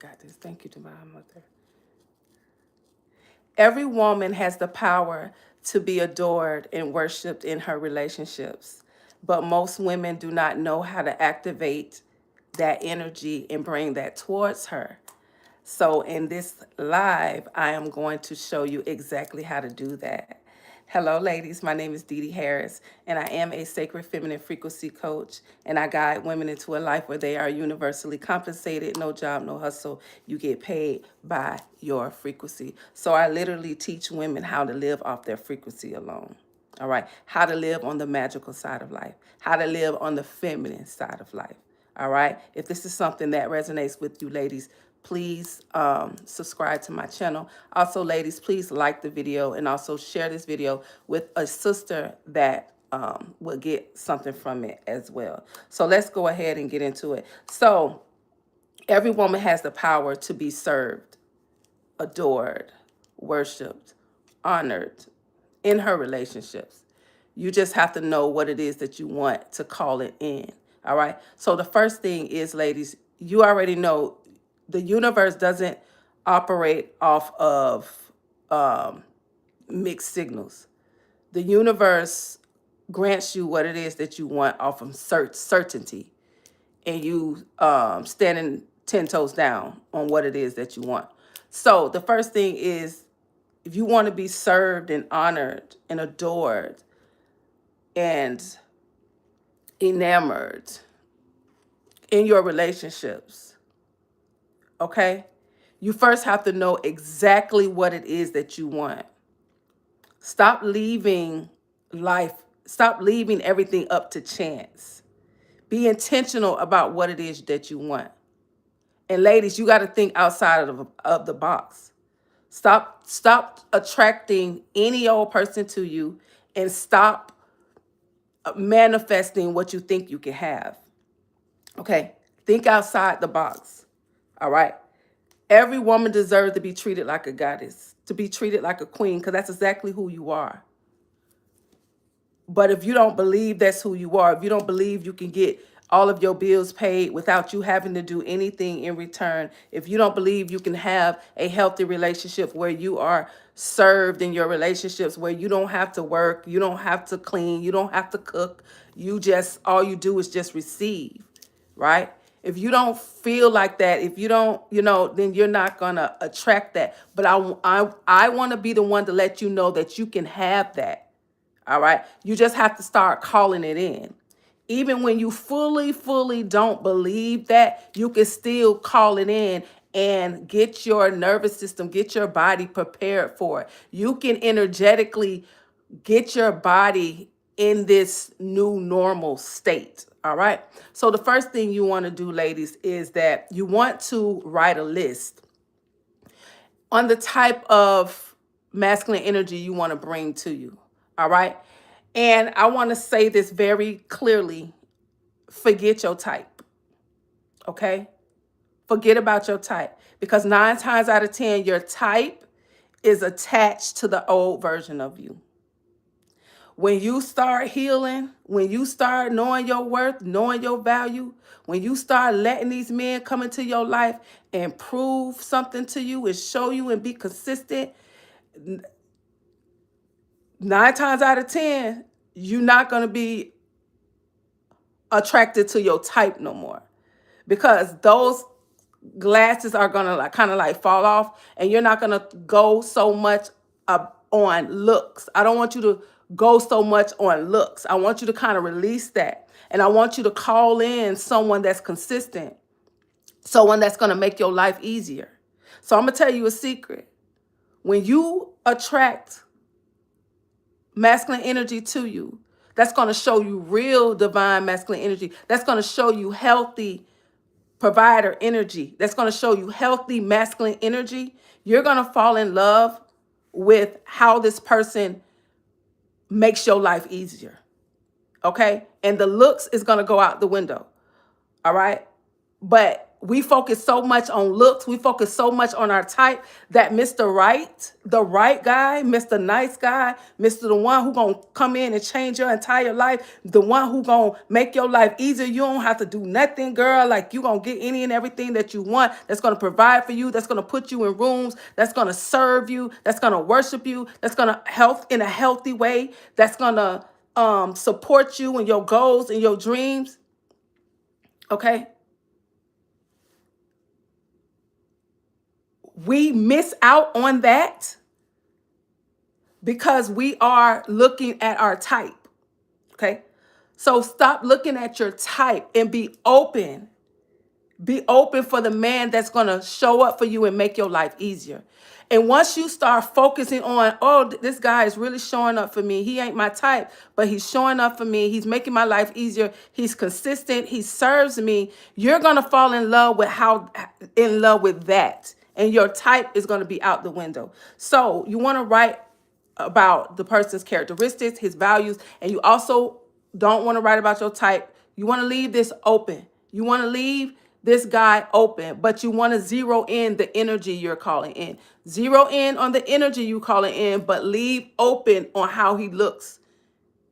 Got this. Thank you, Divine Mother. Every woman has the power to be adored and worshiped in her relationships, but most women do not know how to activate that energy and bring that towards her. So in this live, I am going to show you exactly how to do that. Hello, ladies. My name is Dee-Dee Harris, and I am a sacred feminine frequency coach, and I guide women into a life where they are universally compensated, no job, no hustle. You get paid by your frequency. So I literally teach women how to live off their frequency alone. All right. How to live on the magical side of life, how to live on the feminine side of life. All right. If this is something that resonates with you, ladies, please subscribe to my channel. Also, ladies, please like the video and also share this video with a sister that will get something from it as well. So let's go ahead and get into it. So every woman has the power to be served, adored, worshiped, honored in her relationships. You just have to know what it is that you want to call it in. All right. So the first thing is, ladies, you already know the universe doesn't operate off of mixed signals. The universe grants you what it is that you want off of certainty, and you standing 10 toes down on what it is that you want. So the first thing is, if you want to be served and honored and adored and enamored in your relationships, okay, you first have to know exactly what it is that you want. Stop leaving everything up to chance. Be intentional about what it is that you want. And ladies, you got to think outside of the box. Stop attracting any old person to you, and stop manifesting what you think you can have. Okay? Think outside the box. All right? Every woman deserves to be treated like a goddess, to be treated like a queen, because that's exactly who you are. But if you don't believe that's who you are, if you don't believe you can get all of your bills paid without you having to do anything in return, if you don't believe you can have a healthy relationship where you are served in your relationships, where you don't have to work, you don't have to clean, you don't have to cook, all you do is just receive, right? If you don't feel like that, if you don't, then you're not gonna attract that. But I want to be the one to let you know that you can have that. All right. You just have to start calling it in. Even when you fully don't believe that, you can still call it in and get your nervous system, get your body prepared for it. You can energetically get your body in this new normal state. All right. So the first thing you want to do, ladies, is that you want to write a list on the type of masculine energy you want to bring to you. All right. And I want to say this very clearly. Forget your type. Okay. Forget about your type, because 9 times out of 10, your type is attached to the old version of you. When you start healing, when you start knowing your worth, knowing your value, when you start letting these men come into your life and prove something to you and show you and be consistent, 9 times out of 10, you're not going to be attracted to your type no more, because those glasses are going to kind of like fall off, and you're not going to go so much on looks. I don't want you to go so much on looks. I want you to kind of release that, and I want you to call in someone that's consistent, someone that's going to make your life easier. So I'm going to tell you a secret. When you attract masculine energy to you, that's going to show you real divine masculine energy. That's going to show you healthy provider energy. That's going to show you healthy masculine energy. You're going to fall in love with how this person makes your life easier. Okay? And the looks is going to go out the window. All right? But we focus so much on looks, we focus so much on our type that Mr. Right, the right guy, Mr. Nice guy, Mr. the one who gonna come in and change your entire life, the one who gonna make your life easier. You don't have to do nothing, girl. Like, you gonna get any and everything that you want, that's gonna provide for you, that's gonna put you in rooms, that's gonna serve you, that's gonna worship you, that's gonna help in a healthy way, that's gonna support you in your goals and your dreams. Okay. We miss out on that because we are looking at our type. Okay. So stop looking at your type and be open. Be open for the man that's going to show up for you and make your life easier. And once you start focusing on, oh, this guy is really showing up for me. He ain't my type, but he's showing up for me. He's making my life easier. He's consistent. He serves me. You're going to fall in love with that. And your type is going to be out the window. So you want to write about the person's characteristics, his values, and you also don't want to write about your type. You want to leave this open. You want to leave this guy open, but you want to zero in the energy you're calling in. Zero in on the energy you calling in, but leave open on how he looks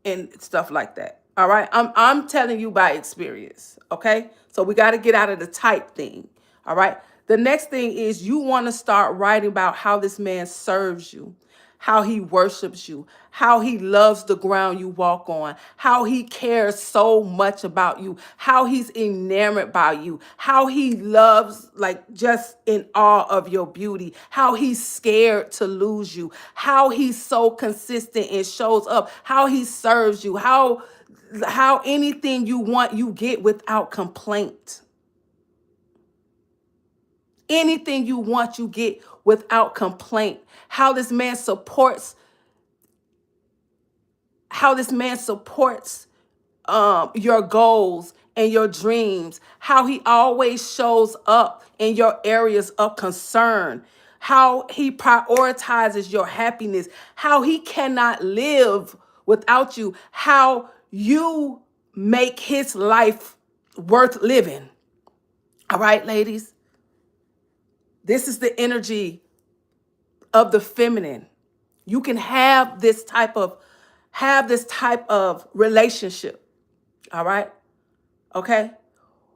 and stuff like that. All right. I'm telling you by experience. Okay. So we got to get out of the type thing. All right. The next thing is you want to start writing about how this man serves you, how he worships you, how he loves the ground you walk on, how he cares so much about you, how he's enamored by you, how he loves, like, just in awe of your beauty, how he's scared to lose you, how he's so consistent and shows up, how he serves you, how anything you want you get without complaint. Anything you want you get without complaint. How this man supports your goals and your dreams, how he always shows up in your areas of concern, how he prioritizes your happiness, how he cannot live without you, how you make his life worth living. All right, ladies, this is the energy of the feminine. You can have this type of relationship. All right. Okay.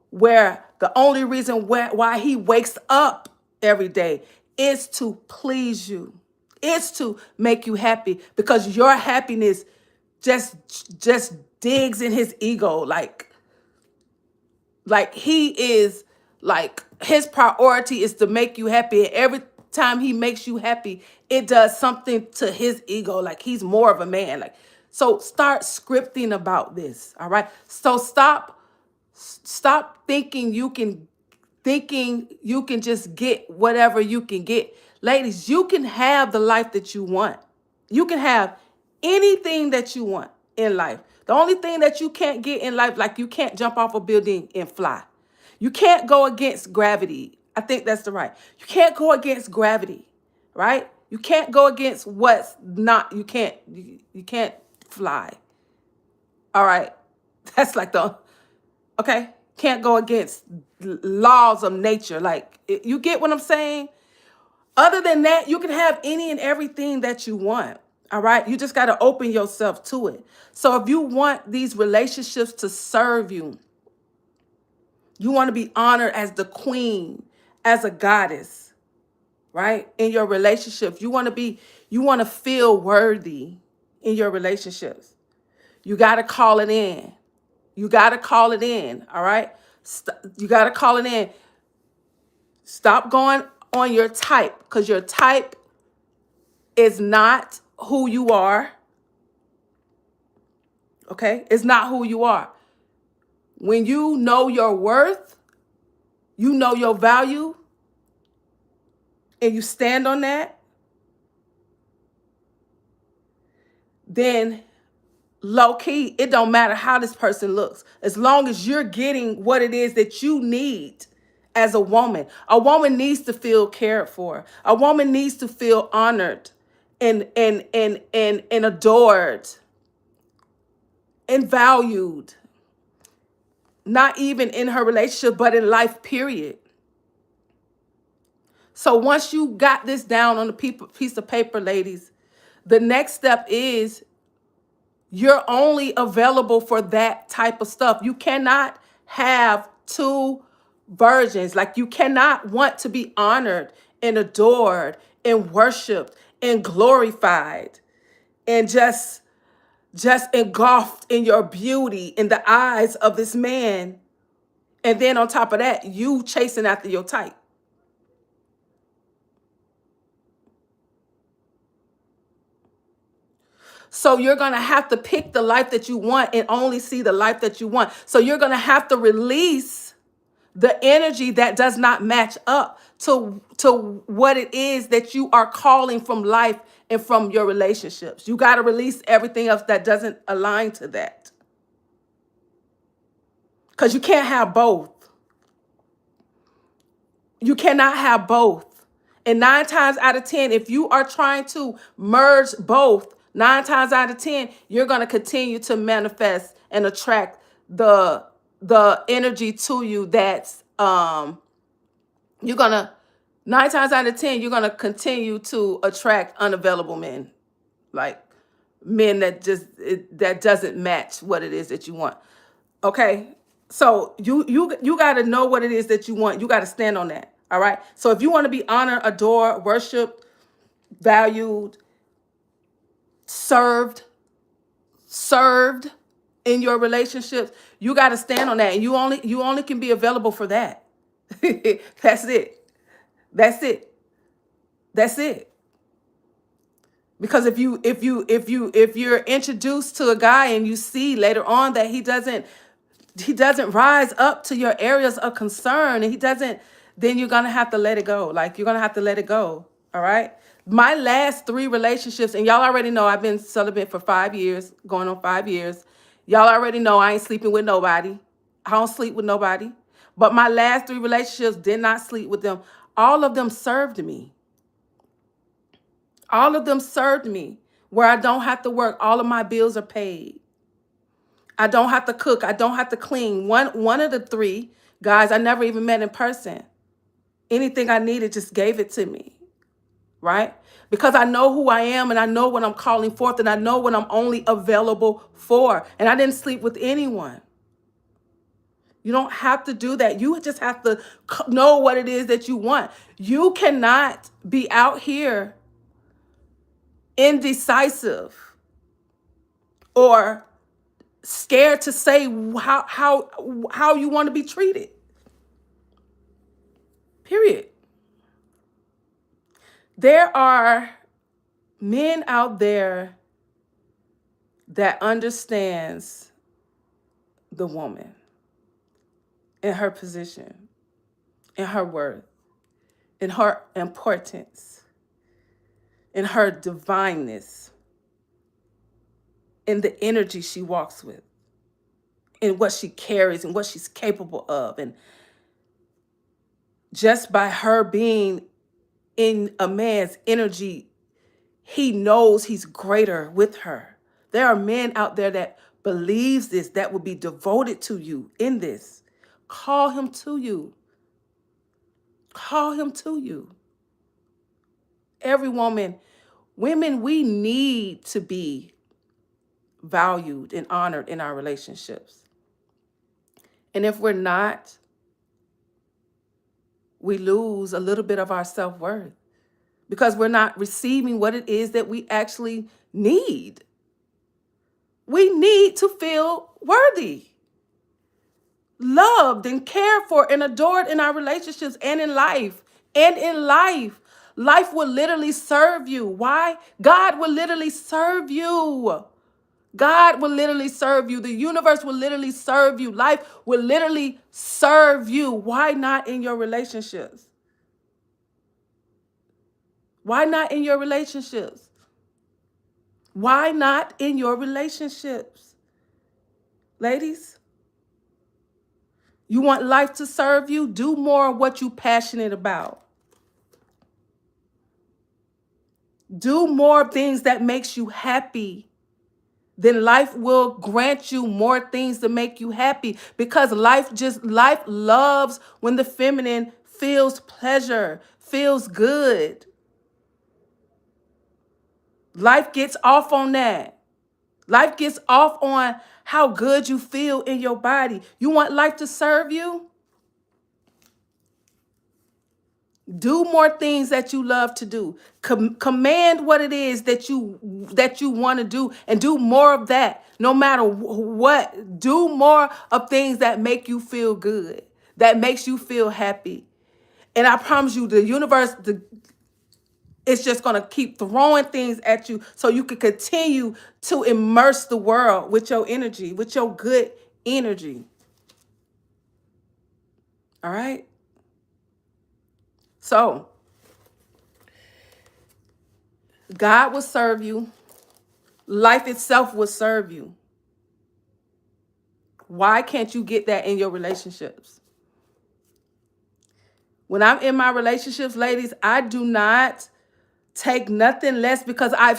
Where the only reason why he wakes up every day is to please you, is to make you happy, because your happiness just digs in his ego. Like he is, like, his priority is to make you happy. And every time he makes you happy, it does something to his ego. Like, he's more of a man. Like, so start scripting about this. All right. So stop thinking you can just get whatever you can get. Ladies, you can have the life that you want. You can have anything that you want in life. The only thing that you can't get in life, like, you can't jump off a building and fly. You can't go against gravity. I think that's the right. You can't go against gravity, right? You can't go against what's not, you can't fly. All right. That's like okay. Can't go against laws of nature. Like, you get what I'm saying? Other than that, you can have any and everything that you want. All right. You just got to open yourself to it. So if you want these relationships to serve you, you want to be honored as the queen, as a goddess, right? In your relationships, you want to feel worthy in your relationships. You got to call it in. You got to call it in. All right. You got to call it in. Stop going on your type, because your type is not who you are. Okay. It's not who you are. When you know your worth, you know your value, and you stand on that, then low key, it don't matter how this person looks. As long as you're getting what it is that you need as a woman. A woman needs to feel cared for. A woman needs to feel honored and adored and valued. Not even in her relationship, but in life, period. So once you got this down on a piece of paper, ladies, the next step is you're only available for that type of stuff. You cannot have two virgins. Like, you cannot want to be honored and adored and worshiped and glorified and just engulfed in your beauty in the eyes of this man. And then on top of that, you chasing after your type. So you're going to have to pick the life that you want and only see the life that you want. So you're going to have to release the energy that does not match up to what it is that you are calling from life and from your relationships. You got to release everything else that doesn't align to that. Because you can't have both. You cannot have both. And 9 times out of 10, if you are trying to merge both, 9 times out of 10, you're going to continue to manifest and attract the energy to you that's you're going to 9 times out of 10, you're going to continue to attract unavailable men. Like men that doesn't match what it is that you want. Okay? So you got to know what it is that you want. You got to stand on that. All right? So if you want to be honored, adored, worshiped, valued, served in your relationships, you got to stand on that, and you only can be available for that. That's it. Because if you're introduced to a guy and you see later on that he doesn't rise up to your areas of concern, and he doesn't, then you're gonna have to let it go. Like, you're gonna have to let it go. All right. My last 3 relationships, and y'all already know I've been celibate for 5 years, going on 5 years. Y'all already know I ain't sleeping with nobody. I don't sleep with nobody. But my last 3 relationships, did not sleep with them. All of them served me. All of them served me, where I don't have to work. All of my bills are paid. I don't have to cook. I don't have to clean. One of the 3 guys I never even met in person. Anything I needed, just gave it to me. Right? Because I know who I am, and I know what I'm calling forth, and I know what I'm only available for. And I didn't sleep with anyone. You don't have to do that. You just have to know what it is that you want. You cannot be out here indecisive or scared to say how you want to be treated. Period. There are men out there that understands the woman in her position, in her worth, in her importance, in her divineness, in the energy she walks with, in what she carries and what she's capable of. And just by her being in a man's energy, he knows he's greater with her. There are men out there that believes this, that will be devoted to you in this. Call him to you. Call him to you. Every woman, women, we need to be valued and honored in our relationships. And if we're not, we lose a little bit of our self-worth because we're not receiving what it is that we actually need. We need to feel worthy, loved and cared for and adored in our relationships and in life. And in life, life will literally serve you. Why? God will literally serve you. God will literally serve you. The universe will literally serve you. Life will literally serve you. Why not in your relationships? Why not in your relationships? Why not in your relationships? Ladies, you want life to serve you? Do more of what you're passionate about. Do more things that makes you happy. Then life will grant you more things to make you happy, because life loves when the feminine feels pleasure, feels good. Life gets off on that. Life gets off on how good you feel in your body. You want life to serve you? Do more things that you love to do. Command what it is that you want to do, and do more of that. No matter what, do more of things that make you feel good, that makes you feel happy. And I promise you, the universe, it's just going to keep throwing things at you so you can continue to immerse the world with your energy, with your good energy. All right? So, God will serve you. Life itself will serve you. Why can't you get that in your relationships? When I'm in my relationships, ladies, I do not take nothing less, because I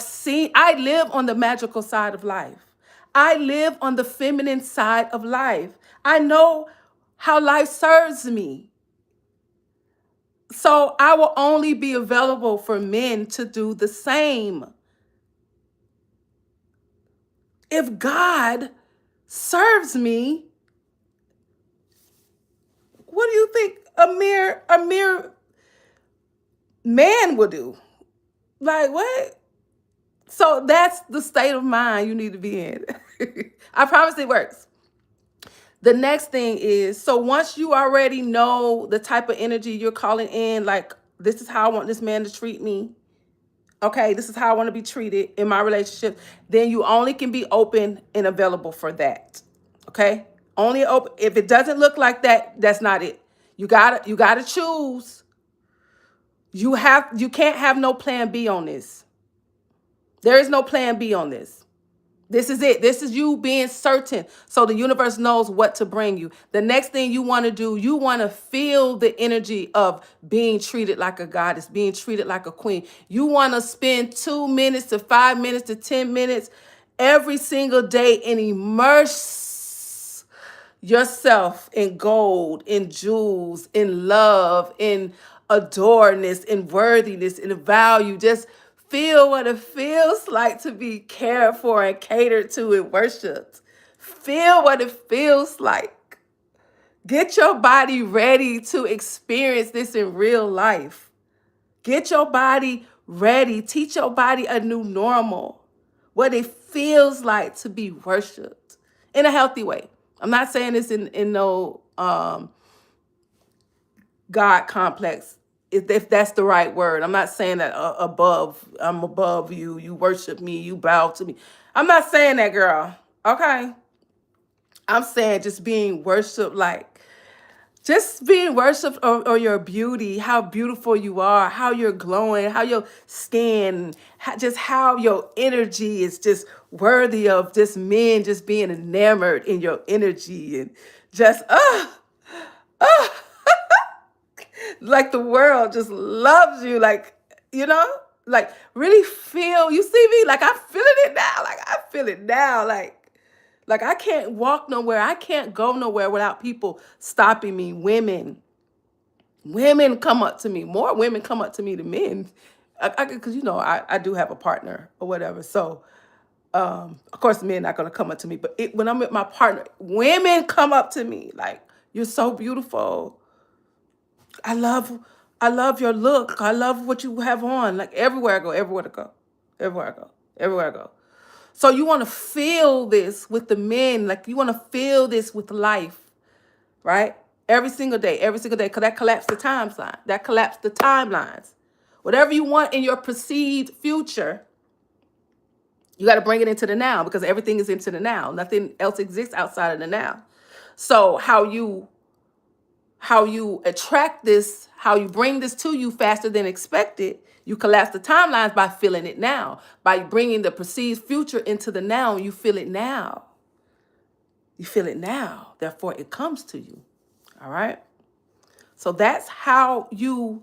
live on the magical side of life. I live on the feminine side of life. I know how life serves me. So I will only be available for men to do the same. If God serves me, what do you think a mere man will do? Like, what? So that's the state of mind you need to be in. I promise it works. The next thing is, so once you already know the type of energy you're calling in, like, this is how I want this man to treat me. Okay, this is how I want to be treated in my relationship. Then you only can be open and available for that. Okay? Only open. If it doesn't look like that, that's not it. You gotta choose. You can't have no plan B on this. There is no plan B on this. This is it. This is you being certain, so the universe knows what to bring you. The next thing you want to do, you want to feel the energy of being treated like a goddess, being treated like a queen. You want to spend 2 minutes to 5 minutes to 10 minutes every single day and immerse yourself in gold, in jewels, in love, in adoredness, in worthiness, in value. Just feel what it feels like to be cared for and catered to and worshiped. Feel what it feels like. Get your body ready to experience this in real life. Get your body ready. Teach your body a new normal. What it feels like to be worshiped in a healthy way. I'm not saying this in no God complex, if that's the right word. I'm not saying that I'm above you, you worship me, you bow to me. I'm not saying that, girl. Okay? I'm saying just being worshiped, like, just being worshipped, or your beauty, how beautiful you are, how you're glowing, how your skin, just how your energy is just worthy of just men just being enamored in your energy, and just, like the world just loves you, like, like, really feel, you see me, like, I'm feeling it now, like I can't walk nowhere, I can't go nowhere without people stopping me. Women come up to me, more women come up to me than men, because I do have a partner or whatever, so of course men not going to come up to me, but when I'm with my partner, women come up to me like, you're so beautiful, I love your look. I love what you have on. Like, everywhere I go, everywhere I go. So you want to feel this with the men. Like, you want to feel this with life, right? Every single day, because that collapsed the timeline. That collapsed the timelines. Whatever you want in your perceived future, you got to bring it into the now, because everything is into the now. Nothing else exists outside of the now. So how you attract this, how you bring this to you faster than expected, you collapse the timelines by feeling it now. By bringing the perceived future into the now, you feel it now. You feel it now. Therefore, it comes to you. All right? So that's how you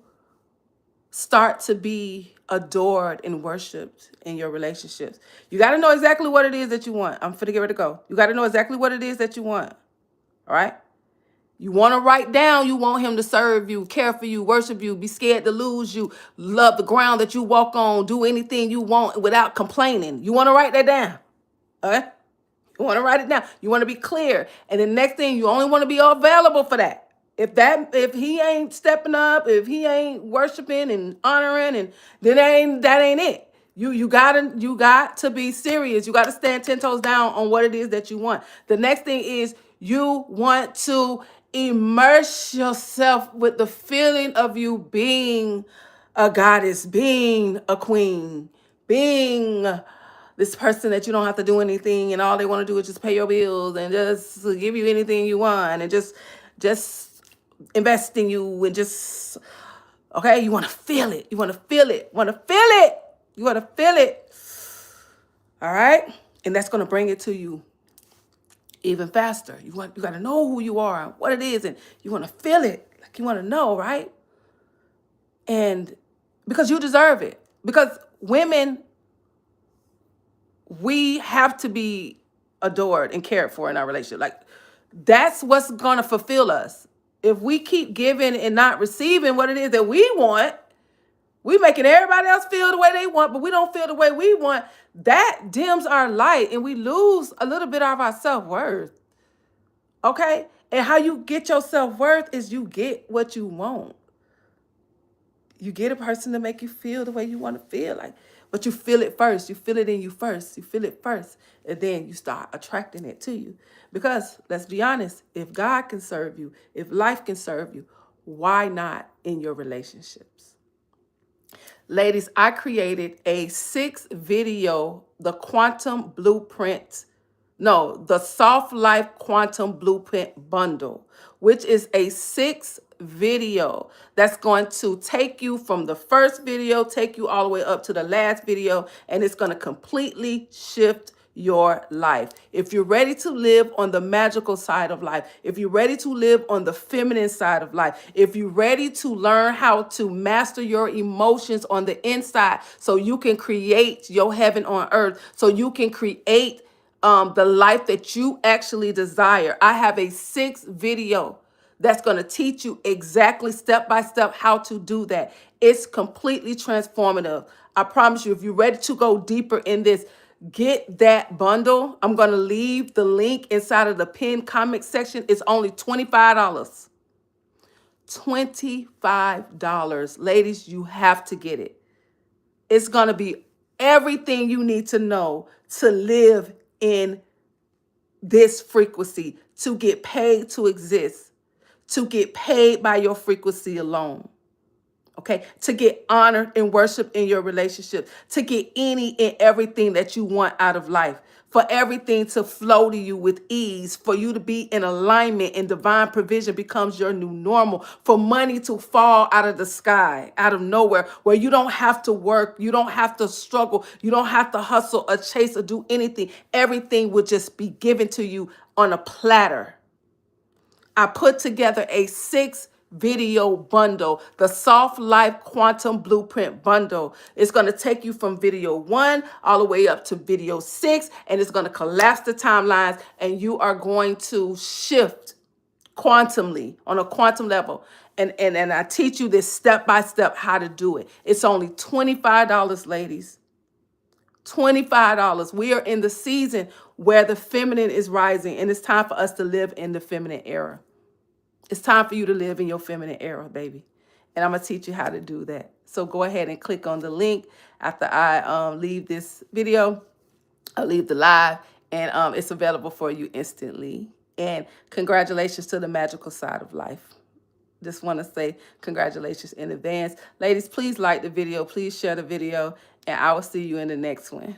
start to be adored and worshipped in your relationships. You got to know exactly what it is that you want. I'm finna get ready to go. You got to know exactly what it is that you want. All right? You want to write down, you want him to serve you, care for you, worship you, be scared to lose you, love the ground that you walk on, do anything you want without complaining. You want to write that down. Okay? You want to write it down. You want to be clear. And the next thing, you only want to be available for that. If he ain't stepping up, if he ain't worshiping and honoring, and then that ain't it. You got to be serious. You got to stand 10 toes down on what it is that you want. The next thing is you want to immerse yourself with the feeling of you being a goddess, being a queen, being this person that you don't have to do anything and all they want to do is just pay your bills and just give you anything you want and just invest in you and just, okay, you want to feel it. You want to feel it. Want to feel it. You want to feel it. All right? And that's going to bring it to you even faster. You got to know who you are and what it is, and you want to feel it. Like you want to know, right? And because you deserve it. Because women, we have to be adored and cared for in our relationship. Like that's what's going to fulfill us. If we keep giving and not receiving what it is that we want, we making everybody else feel the way they want, but we don't feel the way we want. That dims our light and we lose a little bit of our self-worth. Okay? And how you get your self-worth is you get what you want. You get a person to make you feel the way you want to feel. Like, but you feel it first. You feel it in you first. You feel it first. And then you start attracting it to you. Because let's be honest, if God can serve you, if life can serve you, why not in your relationships? Ladies, I created a 6-video, the Soft Life Quantum Blueprint Bundle, which is a 6-video that's going to take you from the first video, take you all the way up to the last video, and it's going to completely shift your life. If you're ready to live on the magical side of life, if you're ready to live on the feminine side of life, if you're ready to learn how to master your emotions on the inside so you can create your heaven on earth, so you can create the life that you actually desire, I have a 6-video that's going to teach you exactly step by step how to do that. It's completely transformative. I promise you, if you're ready to go deeper in this, get that bundle. I'm going to leave the link inside of the pinned comment section. It's only $25. $25. Ladies, you have to get it. It's going to be everything you need to know to live in this frequency, to get paid to exist, to get paid by your frequency alone. Okay, to get honored and worshiped in your relationship, to get any and everything that you want out of life, for everything to flow to you with ease, for you to be in alignment and divine provision becomes your new normal, for money to fall out of the sky, out of nowhere, where you don't have to work, you don't have to struggle, you don't have to hustle or chase or do anything. Everything will just be given to you on a platter. I put together a 6-video bundle, the Soft Life Quantum Blueprint Bundle. It's going to take you from video 1 all the way up to video 6, and it's going to collapse the timelines, and you are going to shift quantumly on a quantum level. And I teach you this step by step how to do it. It's only $25, ladies. $25. We are in the season where the feminine is rising, and it's time for us to live in the feminine era. It's time for you to live in your feminine era, baby. And I'm going to teach you how to do that. So go ahead and click on the link after I leave this video. I'll leave the live, and it's available for you instantly. And congratulations to the magical side of life. Just want to say congratulations in advance. Ladies, please like the video. Please share the video, and I will see you in the next one.